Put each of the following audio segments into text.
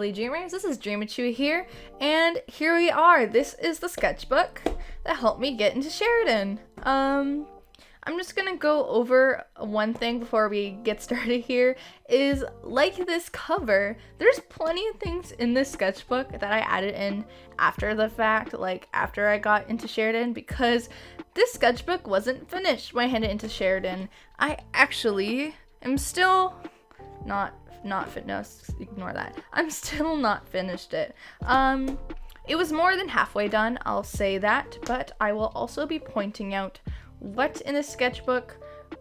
lovely dreamers. This is Dreamachu here, and here we are. This is the sketchbook that helped me get into Sheridan. I'm just gonna go over one thing before we get started here, is like this cover, there's plenty of things in this sketchbook that I added in after the fact, like after I got into Sheridan, because this sketchbook wasn't finished when I headed into Sheridan. I actually am still not ignore that. I'm still not finished it. It was more than halfway done, I'll say that, but I will also be pointing out what in the sketchbook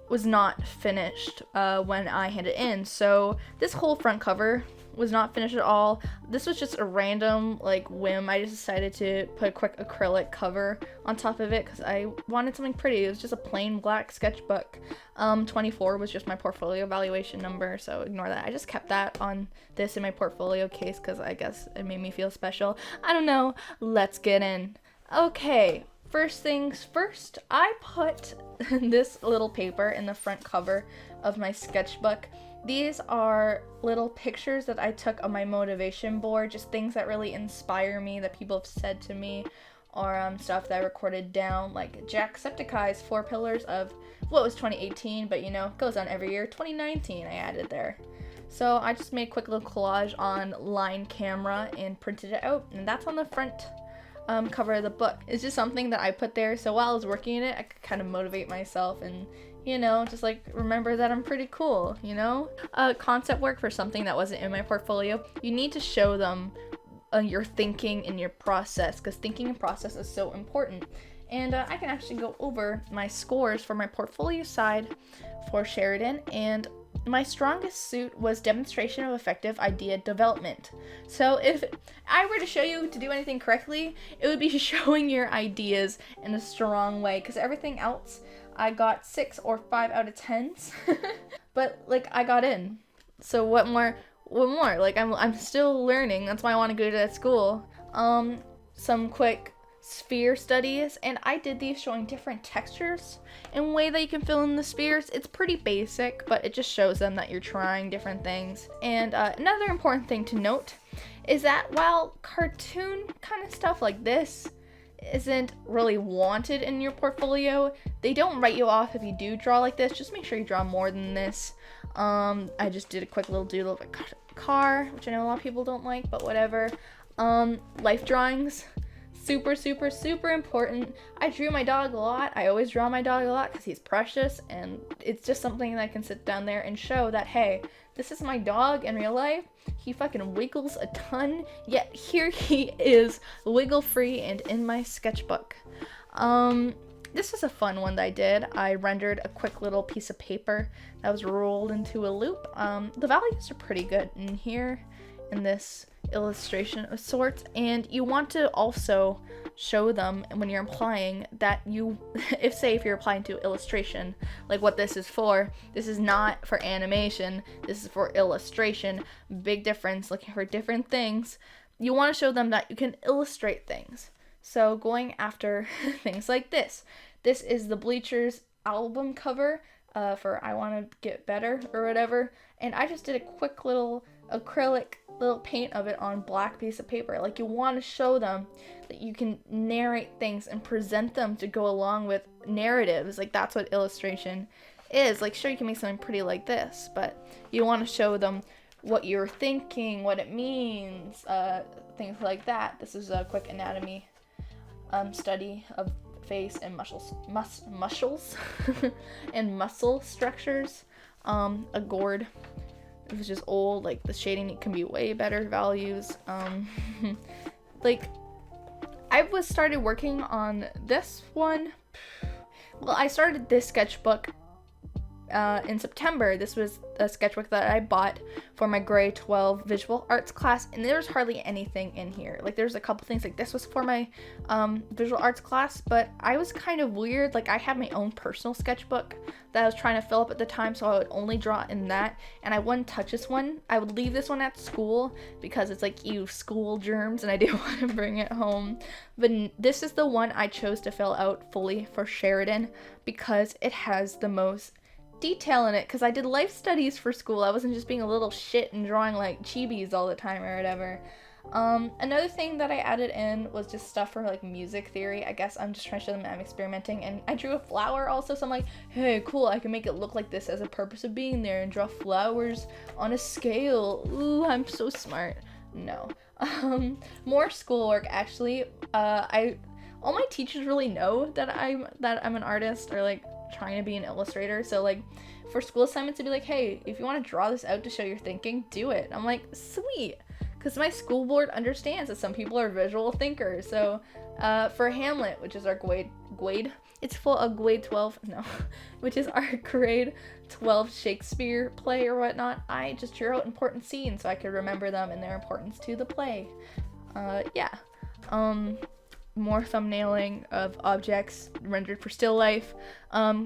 was not finished when I handed it in. So this whole front cover was not finished at all. This was just a random whim. I just decided to put a quick acrylic cover on top of it because I wanted something pretty. It was just a plain black sketchbook. 24 was just my portfolio evaluation number, so ignore that. I just kept that on this in my portfolio case because I guess it made me feel special. I don't know. Let's get in. Okay. First things first, I put this little paper in the front cover of my sketchbook. These are little pictures that I took on my motivation board, just things that really inspire me, that people have said to me, or stuff that I recorded down, like Jacksepticeye's 4 pillars of what was 2018, but you know, it goes on every year. 2019 I added there. So I just made a quick little collage on line camera and printed it out, and that's on the front cover of the book. It's just something that I put there so while I was working in it, I could kind of motivate myself and, you know, just remember that I'm pretty cool, you know? Concept work for something that wasn't in my portfolio, you need to show them your thinking and your process, because thinking and process is so important. And I can actually go over my scores for my portfolio side for Sheridan, and my strongest suit was demonstration of effective idea development. So if I were to show you to do anything correctly, it would be showing your ideas in a strong way, because everything else I got 6 or 5 out of 10s. But I got in. So what more? I'm still learning. That's why I want to go to that school. Some quick sphere studies, and I did these showing different textures and way that you can fill in the spheres. It's pretty basic, but it just shows them that you're trying different things. And another important thing to note is that while cartoon kind of stuff like this isn't really wanted in your portfolio, they don't write you off if you do draw like this. Just make sure you draw more than this. I just did a quick little doodle of a car, which I know a lot of people don't like, but whatever. Life drawings, super important. I drew my dog a lot. I always draw my dog a lot because he's precious, and it's just something that I can sit down there and show that, hey, this is my dog in real life. He fucking wiggles a ton, yet here he is, wiggle free and in my sketchbook. This is a fun one that I did. I rendered a quick little piece of paper that was rolled into a loop. The values are pretty good in here in this illustration of sorts, and you want to also show them when you're applying that if you're applying to illustration, like what this is not for animation, this is for illustration. Big difference. Looking for different things, you want to show them that you can illustrate things. So going after things like this is the Bleachers album cover for I Want to Get Better or whatever, and I just did a quick little acrylic little paint of it on black piece of paper. You want to show them that you can narrate things and present them to go along with narratives. That's what illustration is. Sure, you can make something pretty like this, but you want to show them what you're thinking, what it means, things like that. This is a quick anatomy study of face and muscles and muscle structures. A gourd. It was just old, the shading can be way better values. I started working on this one. Well, I started this sketchbook in September. This was a sketchbook that I bought for my grade 12 visual arts class, and there's hardly anything in here. There's a couple things, this was for my visual arts class, but I was kind of weird. I had my own personal sketchbook that I was trying to fill up at the time, so I would only draw in that, and I wouldn't touch this one. I would leave this one at school because it's ew, school germs, and I didn't want to bring it home. But this is the one I chose to fill out fully for Sheridan because it has the most detail in it because I did life studies for school. I wasn't just being a little shit and drawing like chibis all the time or whatever. Another thing that I added in was just stuff for like music theory. I guess I'm just trying to show them I'm experimenting, and I drew a flower also, so I'm like, hey, cool, I can make it look like this as a purpose of being there and draw flowers on a scale. Ooh, I'm so smart. No. More schoolwork actually. All my teachers really know that I'm an artist or like trying to be an illustrator, so like for school assignments to be like, hey, if you want to draw this out to show your thinking, do it. I'm like, sweet. Because my school board understands that some people are visual thinkers. So for Hamlet, which is our grade it's full of grade 12, no, which is our grade 12 Shakespeare play or whatnot, I just drew out important scenes so I could remember them and their importance to the play. More thumbnailing of objects rendered for still life.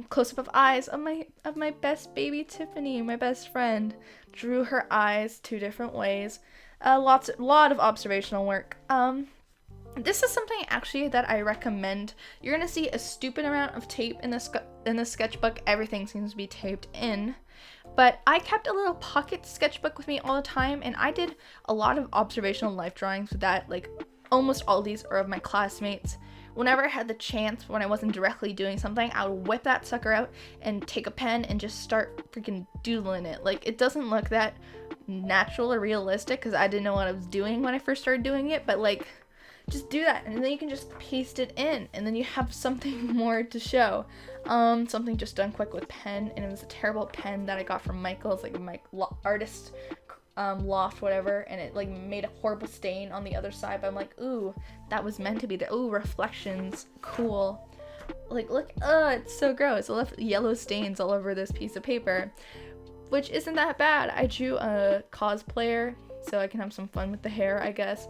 Close-up of eyes of my best baby Tiffany, my best friend. Drew her eyes 2 different ways. A lot of observational work. This is something actually that I recommend. You're gonna see a stupid amount of tape in the sketchbook. Everything seems to be taped in. But I kept a little pocket sketchbook with me all the time, and I did a lot of observational life drawings with that. Like almost all these are of my classmates. Whenever I had the chance, when I wasn't directly doing something, I would whip that sucker out and take a pen and just start freaking doodling it. Like, it doesn't look that natural or realistic because I didn't know what I was doing when I first started doing it, but like, just do that and then you can just paste it in and then you have something more to show. Something just done quick with pen, and it was a terrible pen that I got from Michael's, like my artist loft, whatever, and it like made a horrible stain on the other side, but I'm like, ooh, that was meant to be there. Ooh, reflections, cool. Like, look, it's so gross. I left yellow stains all over this piece of paper, which isn't that bad. I drew a cosplayer so I can have some fun with the hair, I guess.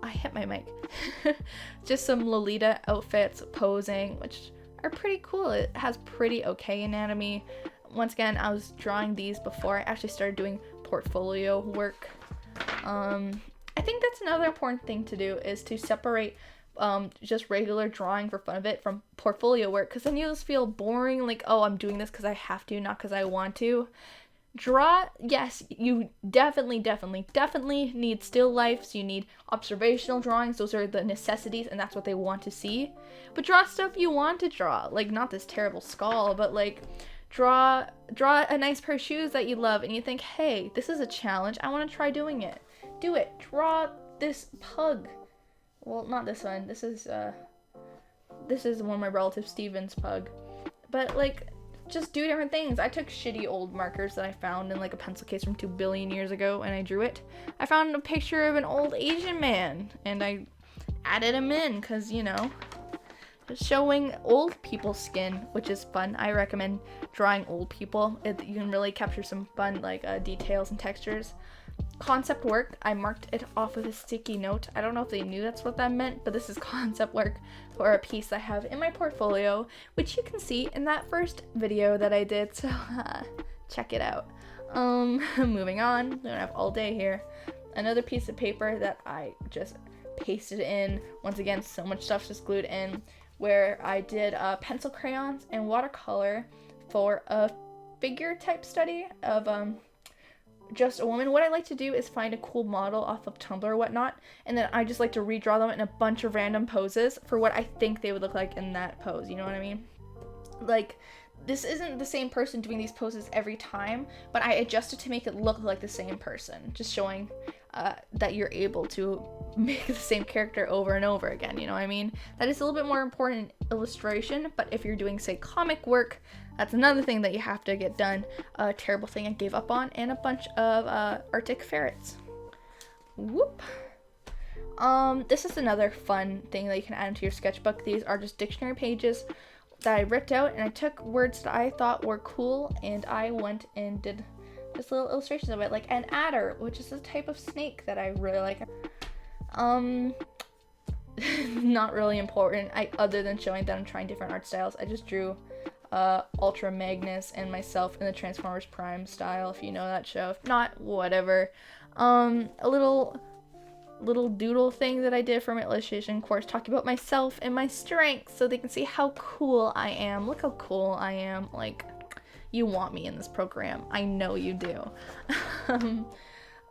I hit my mic. Just some Lolita outfits posing, which are pretty cool. It has pretty okay anatomy. Once again, I was drawing these before I actually started doing portfolio work. I think that's another important thing to do, is to separate just regular drawing for fun of it from portfolio work, because then you just feel boring, like, oh, I'm doing this because I have to, not because I want to. Draw, yes, you definitely need still lifes, you need observational drawings, those are the necessities and that's what they want to see. But draw stuff you want to draw, like not this terrible skull, but like draw a nice pair of shoes that you love and you think, hey, this is a challenge, I want to try doing it. Do it. Draw this pug. Well, not this one. This is one of my relative Steven's pug. But like, just do different things. I took shitty old markers that I found in like a pencil case from 2 billion years ago and I drew it. I found a picture of an old Asian man and I added him in because, you know, showing old people's skin, which is fun. I recommend drawing old people. You can really capture some fun like details and textures. Concept work, I marked it off with a sticky note. I don't know if they knew that's what that meant, but this is concept work for a piece I have in my portfolio, which you can see in that first video that I did, so check it out. Moving on, we don't have all day here. Another piece of paper that I just pasted in, once again, so much stuff just glued in, where I did pencil crayons and watercolor for a figure type study of just a woman. What I like to do is find a cool model off of Tumblr or whatnot, and then I just like to redraw them in a bunch of random poses for what I think they would look like in that pose, you know what I mean? Like, this isn't the same person doing these poses every time, but I adjusted to make it look like the same person, just showing that you're able to make the same character over and over again, you know what I mean? That is a little bit more important in illustration, but if you're doing, say, comic work, that's another thing that you have to get done. A terrible thing I gave up on, and a bunch of Arctic ferrets. Whoop. This is another fun thing that you can add into your sketchbook. These are just dictionary pages that I ripped out, and I took words that I thought were cool, and I went and did just little illustrations of it, like an adder, which is a type of snake that I really like. Not really important, other than showing that I'm trying different art styles. I just drew Ultra Magnus and myself in the Transformers Prime style, if you know that show. If not, whatever. A little doodle thing that I did for my illustration course, talking about myself and my strengths so they can see how cool I am. Look how cool I am. Like, You want me in this program. I know you do.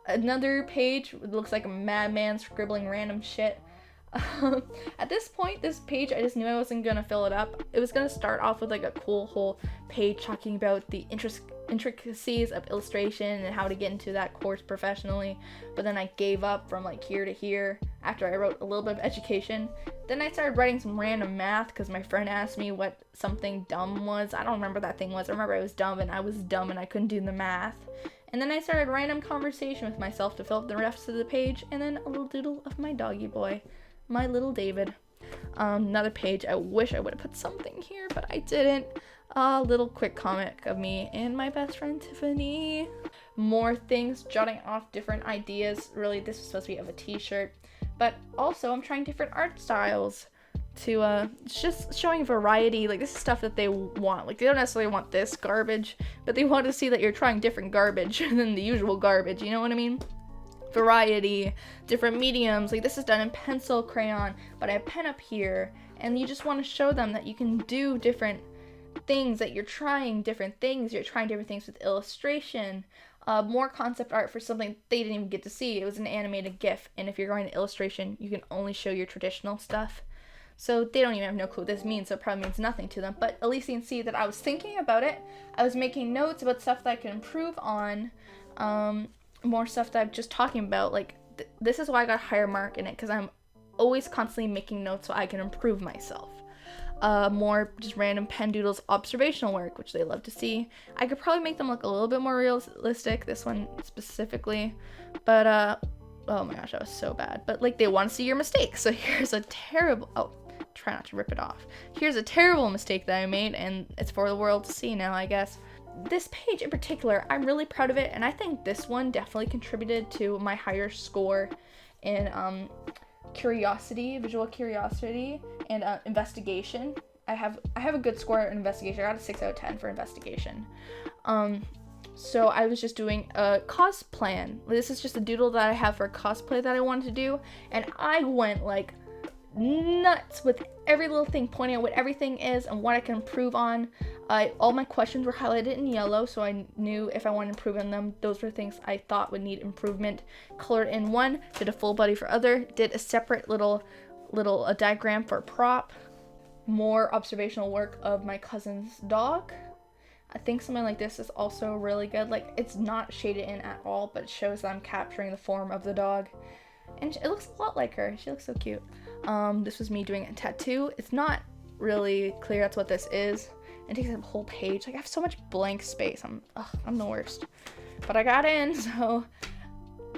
Another page looks like a madman scribbling random shit. At this point, this page, I just knew I wasn't gonna fill it up. It was gonna start off with like a cool whole page talking about the intricacies of illustration and how to get into that course professionally, but then I gave up from like here to here after I wrote a little bit of education. Then I started writing some random math because my friend asked me what something dumb was. I don't remember what that thing was. I remember I was dumb and I couldn't do the math. And then I started random conversation with myself to fill up the rest of the page, and then a little doodle of my doggy boy, my little David. Another page, I wish I would have put something here, but I didn't. A little quick comic of me and my best friend Tiffany. More things, jotting off different ideas. Really, this was supposed to be of a t-shirt, but also I'm trying different art styles to just showing variety. Like, this is stuff that they want. Like, they don't necessarily want this garbage, but they want to see that you're trying different garbage than the usual garbage, you know what I mean? Variety, different mediums. Like, this is done in pencil, crayon, but I have pen up here, and you just want to show them that you can do different things, that you're trying different things with illustration. More concept art for something they didn't even get to see. It was an animated GIF, and if you're going to illustration, you can only show your traditional stuff. So they don't even have no clue what this means, so it probably means nothing to them. But at least you can see that I was thinking about it. I was making notes about stuff that I could improve on. More stuff that I'm just talking about. Like, this is why I got a higher mark in it, because I'm always constantly making notes so I can improve myself. More just random pen doodles, observational work, which they love to see. I could probably make them look a little bit more realistic, this one specifically. But, oh my gosh, that was so bad. But, like, they want to see your mistakes. So here's a terrible, try not to rip it off. Here's a terrible mistake that I made, and it's for the world to see now, I guess. This page in particular, I'm really proud of it, and I think this one definitely contributed to my higher score in visual curiosity, and investigation. I have a good score in investigation. I got a 6 out of 10 for investigation. So I was just doing a cos plan. This is just a doodle that I have for a cosplay that I wanted to do, and I went like nuts with every little thing, pointing out what everything is and what I can improve on. All my questions were highlighted in yellow, so I knew if I wanted to improve on them, those were things I thought would need improvement. Colored in one, did a full body for other, did a separate little diagram for a prop. More observational work of my cousin's dog. I think something like this is also really good. Like, it's not shaded in at all, but it shows that I'm capturing the form of the dog. And it looks a lot like her. She looks so cute. This was me doing a tattoo. It's not really clear that's what this is. It takes up a whole page. Like, I have so much blank space. I'm the worst. But I got in, so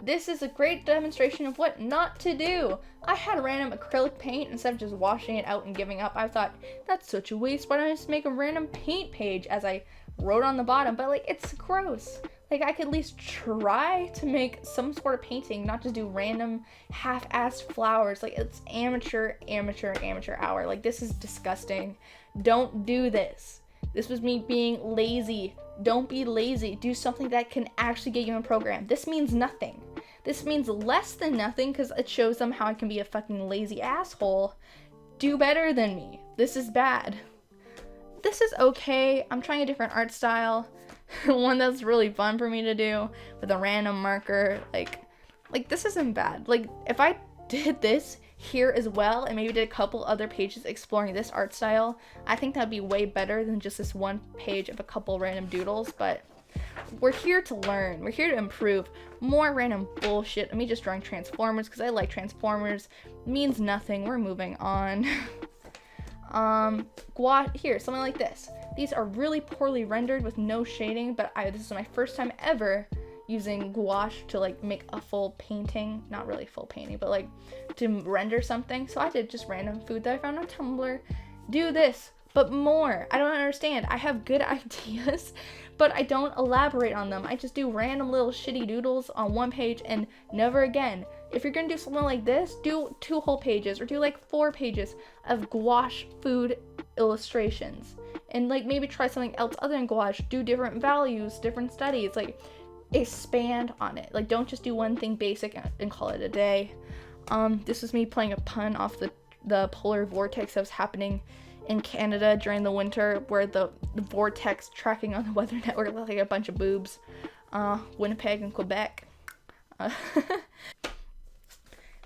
this is a great demonstration of what not to do. I had random acrylic paint instead of just washing it out and giving up. I thought, that's such a waste. Why don't I just make a random paint page, as I wrote on the bottom? But, like, it's gross. Like, I could at least try to make some sort of painting, not just do random half-assed flowers. Like, it's amateur hour. Like, this is disgusting. Don't do this. This was me being lazy. Don't be lazy. Do something that can actually get you in a program. This means nothing. This means less than nothing because it shows them how I can be a fucking lazy asshole. Do better than me. This is bad. This is okay. I'm trying a different art style. One that's really fun for me to do with a random marker. Like this isn't bad. Like, if I did this here as well and maybe did a couple other pages exploring this art style, I think that'd be way better than just this one page of a couple random doodles. But we're here to learn. We're here to improve. More random bullshit. Me just drawing Transformers because I like Transformers means nothing. We're moving on. Gouache, here, something like this. These are really poorly rendered with no shading, but this is my first time ever using gouache to, like, make a full painting. Not really full painting, but, like, to render something. So I did just random food that I found on Tumblr. Do this, but more. I don't understand. I have good ideas, but I don't elaborate on them. I just do random little shitty doodles on one page and never again. If you're gonna do something like this, do 2 whole pages or do like 4 pages of gouache food illustrations. And, like, maybe try something else other than gouache. Do different values, different studies. Like, expand on it. Like, don't just do one thing basic and call it a day. This was me playing a pun off the polar vortex that was happening in Canada during the winter, where the vortex tracking on the weather network looked like a bunch of boobs. Winnipeg and Quebec.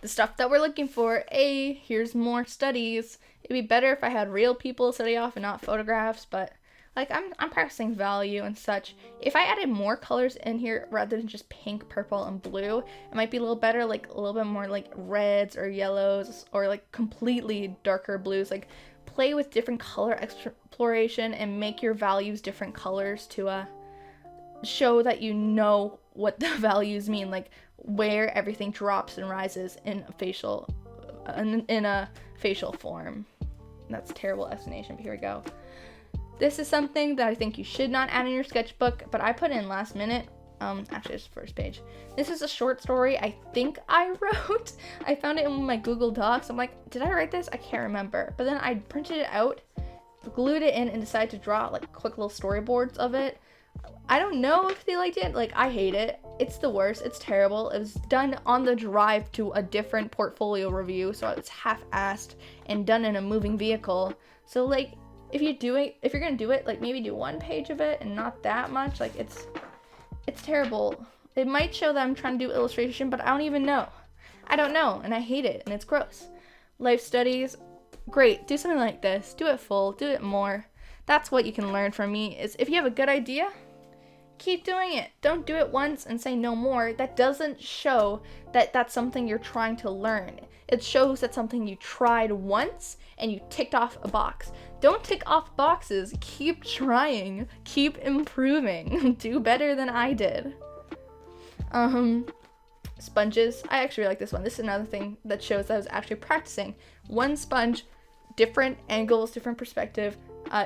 The stuff that we're looking for. Here's more studies. It'd be better if I had real people study off and not photographs, but like I'm practicing value and such. If I added more colors in here rather than just pink, purple, and blue, it might be a little better, like a little bit more like reds or yellows or like completely darker blues. Like play with different color exploration and make your values different colors to show that you know what the values mean, like where everything drops and rises in a facial form. That's a terrible explanation, but here we go. This is something that I think you should not add in your sketchbook, but I put in last minute. Actually, it's the first page. This is a short story I think I wrote. I found it in my Google Docs. I'm like, did I write this? I can't remember. But then I printed it out, glued it in, and decided to draw like quick little storyboards of it. I don't know if they liked it. Like, I hate it. It's the worst. It's terrible. It was done on the drive to a different portfolio review, so it's half-assed and done in a moving vehicle. So like, if you're gonna do it, like maybe do one page of it and not that much. Like it's terrible. It might show that I'm trying to do illustration, but I don't even know. I don't know, and I hate it, and it's gross. Life studies, great. Do something like this. Do it full. Do it more. That's what you can learn from me, is if you have a good idea, keep doing it. Don't do it once and say no more. That doesn't show that that's something you're trying to learn. It shows that something you tried once and you ticked off a box. Don't tick off boxes. Keep trying. Keep improving. Do better than I did. Sponges. I actually really like this one. This is another thing that shows that I was actually practicing. One sponge, different angles, different perspective,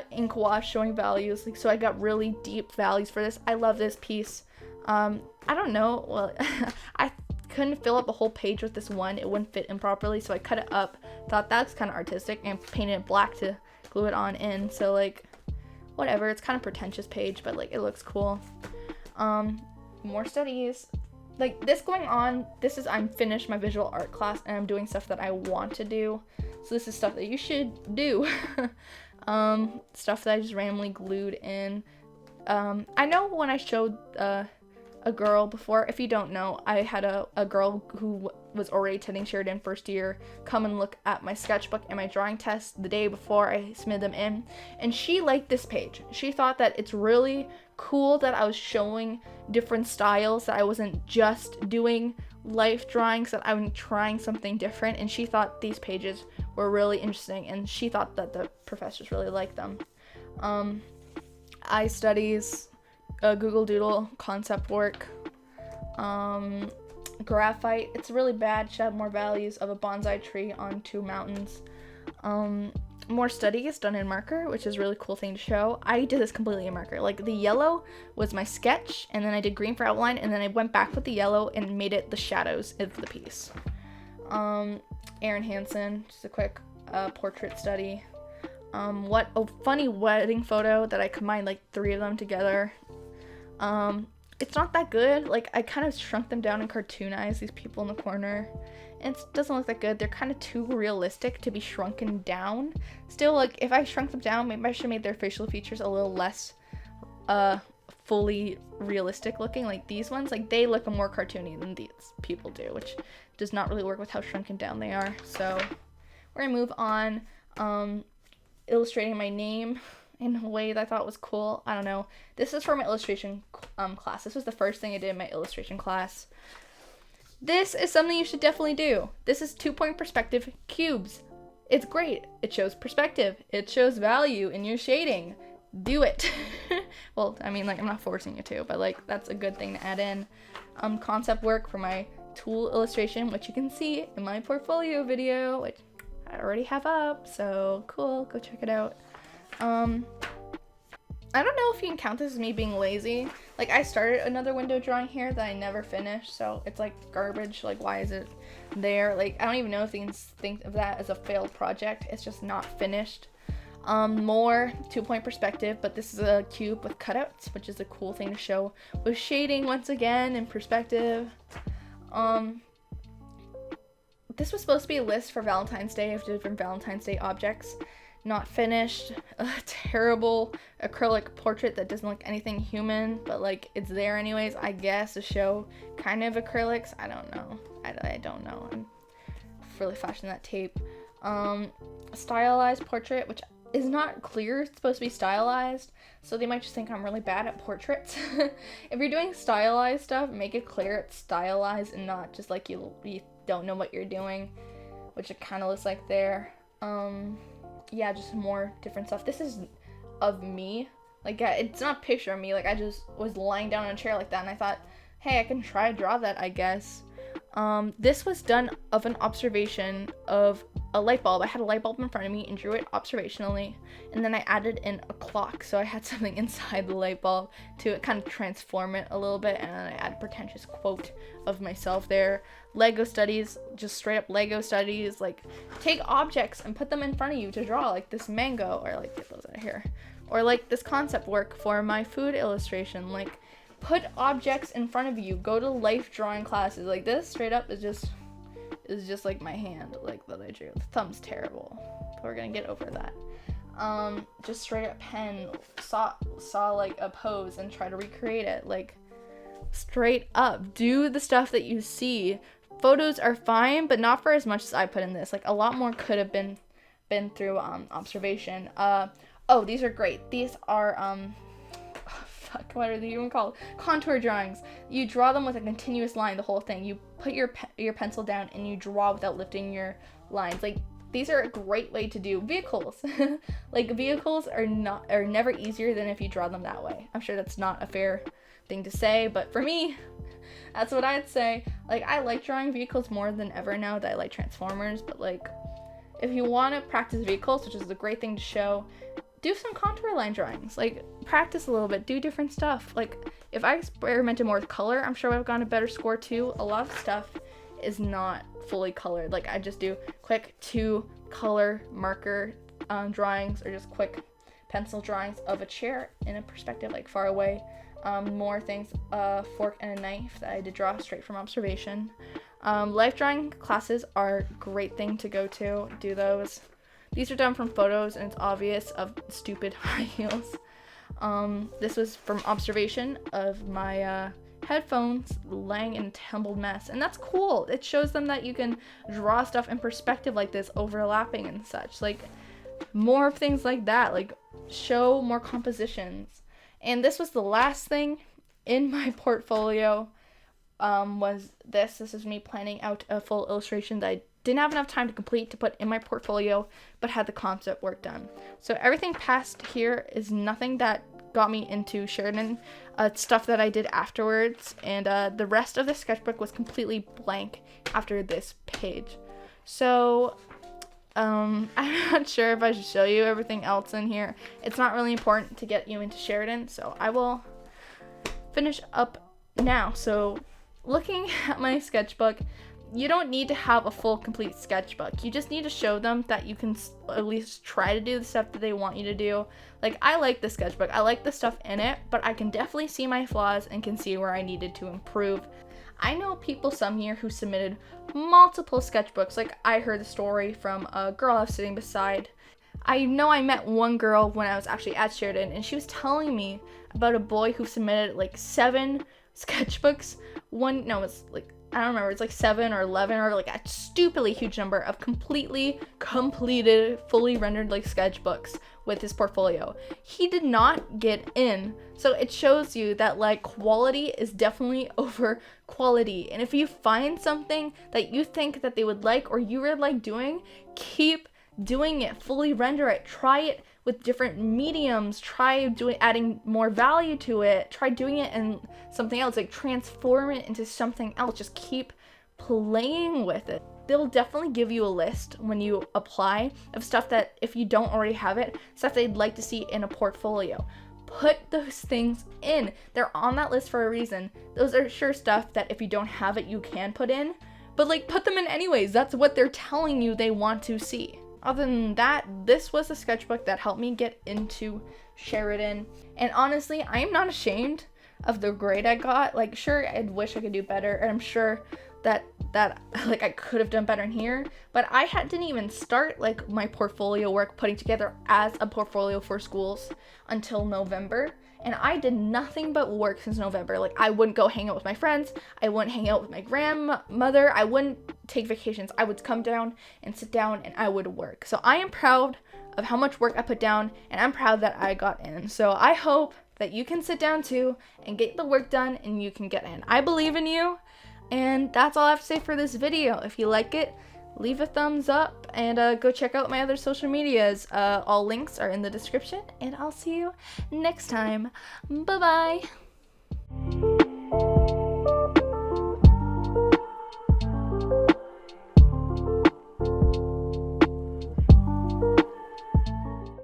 ink wash showing values. Like, so I got really deep values for this. I love this piece. I don't know. Well, I couldn't fill up a whole page with this one. It wouldn't fit in properly, so I cut it up. Thought that's kind of artistic and painted it black to glue it on in. So like, whatever. It's kind of pretentious page, but like it looks cool. More studies. Like this going on, I'm finished my visual art class and I'm doing stuff that I want to do. So this is stuff that you should do. Stuff that I just randomly glued in. I know when I showed a girl before, if you don't know, I had a girl who was already attending Sheridan first year come and look at my sketchbook and my drawing test the day before I submitted them in, and she liked this page. She thought that it's really cool that I was showing different styles, that I wasn't just doing life drawings, that I was trying something different, and she thought these pages were really interesting, and she thought that the professors really liked them. Eye studies, Google Doodle, concept work, graphite. It's really bad. Should have more values of a bonsai tree on 2 mountains. More studies done in marker, which is a really cool thing to show. I did this completely in marker. Like the yellow was my sketch, and then I did green for outline, and then I went back with the yellow and made it the shadows of the piece. Erin Hansen, just a quick portrait study. What a funny wedding photo that I combined like 3 of them together. It's not that good. Like I kind of shrunk them down and cartoonized these people in the corner. It doesn't look that good. They're kind of too realistic to be shrunken down. Still, like if I shrunk them down, maybe I should have made their facial features a little less fully realistic looking. Like these ones, like they look more cartoony than these people do, which does not really work with how shrunken down they are. So we're gonna move on. Illustrating my name in a way that I thought was cool. I don't know. This is for my illustration class. This was the first thing I did in my illustration class. This is something you should definitely do. This is 2-point perspective cubes. It's great. It shows perspective. It shows value in your shading. Do it. Well, I mean, like, I'm not forcing you to, but like, that's a good thing to add in. Concept work for my tool illustration, which you can see in my portfolio video, which I already have up, so cool, go check it out. I don't know if you can count this as me being lazy. Like, I started another window drawing here that I never finished, so it's like garbage. Like, why is it there? Like, I don't even know if you can think of that as a failed project. It's just not finished. More 2-point perspective, but this is a cube with cutouts, which is a cool thing to show with shading once again and perspective. This was supposed to be a list for Valentine's Day of different Valentine's Day objects. not finished, a terrible acrylic portrait that doesn't look anything human, but like it's there anyways, I guess, to show kind of acrylics. I don't know. I don't know. I'm really flashing that tape. Stylized portrait, which is not clear. It's supposed to be stylized, so they might just think I'm really bad at portraits. If you're doing stylized stuff, make it clear it's stylized and not just like you don't know what you're doing, which it kind of looks like there. Yeah, just more different stuff. This is of me. Like, it's not a picture of me. Like, I just was lying down in a chair like that, and I thought, hey, I can try to draw that, I guess. This was done of an observation of a light bulb. I had a light bulb in front of me and drew it observationally, and then I added in a clock, so I had something inside the light bulb to kind of transform it a little bit, and then I added a pretentious quote of myself there. Lego studies, just straight up Lego studies, like take objects and put them in front of you to draw, like this mango, or like get those out of here, or like this concept work for my food illustration. Like, put objects in front of you. Go to life drawing classes. Like, this straight up is just like my hand, like, that I drew. The thumb's terrible, but we're gonna get over that. Just straight up pen, saw like a pose and try to recreate it. Like, straight up do the stuff that you see. Photos are fine, but not for as much as I put in this. Like, a lot more could have been through observation. Oh, these are great. These are what are they even called? Contour drawings. You draw them with a continuous line, the whole thing. You put your pencil down and you draw without lifting your lines. Like, these are a great way to do vehicles. Like, vehicles are never easier than if you draw them that way. I'm sure that's not a fair thing to say, but for me, that's what I'd say. Like, I like drawing vehicles more than ever now that I like Transformers, but like, if you want to practice vehicles, which is a great thing to show, do some contour line drawings. Like, practice a little bit, do different stuff. Like, if I experimented more with color, I'm sure I would have gotten a better score too. A lot of stuff is not fully colored. Like, I just do quick 2 color marker drawings, or just quick pencil drawings of a chair in a perspective, like far away. More things, a fork and a knife that I did draw straight from observation. Life drawing classes are a great thing to go to. Do those. These are done from photos, and it's obvious of stupid high heels. This was from observation of my headphones laying in a tumbled mess, and that's cool. It shows them that you can draw stuff in perspective like this, overlapping and such. Like, more of things like that. Like, show more compositions. And this was the last thing in my portfolio. Was this. This is me planning out a full illustration that I didn't have enough time to complete to put in my portfolio, but had the concept work done. So everything past here is nothing that got me into Sheridan. It's stuff that I did afterwards, and the rest of the sketchbook was completely blank after this page. So I'm not sure if I should show you everything else in here. It's not really important to get you into Sheridan, so I will finish up now. So, looking at my sketchbook, you don't need to have a full complete sketchbook. You just need to show them that you can at least try to do the stuff that they want you to do. Like, I like the sketchbook. I like the stuff in it, but I can definitely see my flaws and can see where I needed to improve. I know people some here who submitted multiple sketchbooks. Like, I heard the story from a girl I was sitting beside. I know I met one girl when I was actually at Sheridan, and she was telling me about a boy who submitted like 7 sketchbooks. It's like, I don't remember, it's like 7 or 11 or like a stupidly huge number of completely completed, fully rendered like sketchbooks with his portfolio. He did not get in. So it shows you that like quality is definitely over quality. And if you find something that you think that they would like or you really like doing, keep doing it, fully render it, try it with different mediums, try adding more value to it, try doing it in something else, like transform it into something else. Just keep playing with it. They'll definitely give you a list when you apply of stuff that, if you don't already have it, stuff they'd like to see in a portfolio. Put those things in. They're on that list for a reason. Those are sure stuff that if you don't have it, you can put in, but like, put them in anyways. That's what they're telling you they want to see. Other than that, this was a sketchbook that helped me get into Sheridan. And honestly, I am not ashamed of the grade I got. Like, sure, I wish I could do better. And I'm sure that that like I could have done better in here, but I didn't even start like my portfolio work putting together as a portfolio for schools until November, and I did nothing but work since November. Like I wouldn't go hang out with my friends, I wouldn't hang out with my grandmother, I wouldn't take vacations. I would come down and sit down and I would work. So I am proud of how much work I put down, and I'm proud that I got in. So I hope that you can sit down too and get the work done and you can get in. I believe in you. And that's all I have to say for this video. If you like it, leave a thumbs up and go check out my other social medias. All links are in the description, and I'll see you next time. Bye-bye.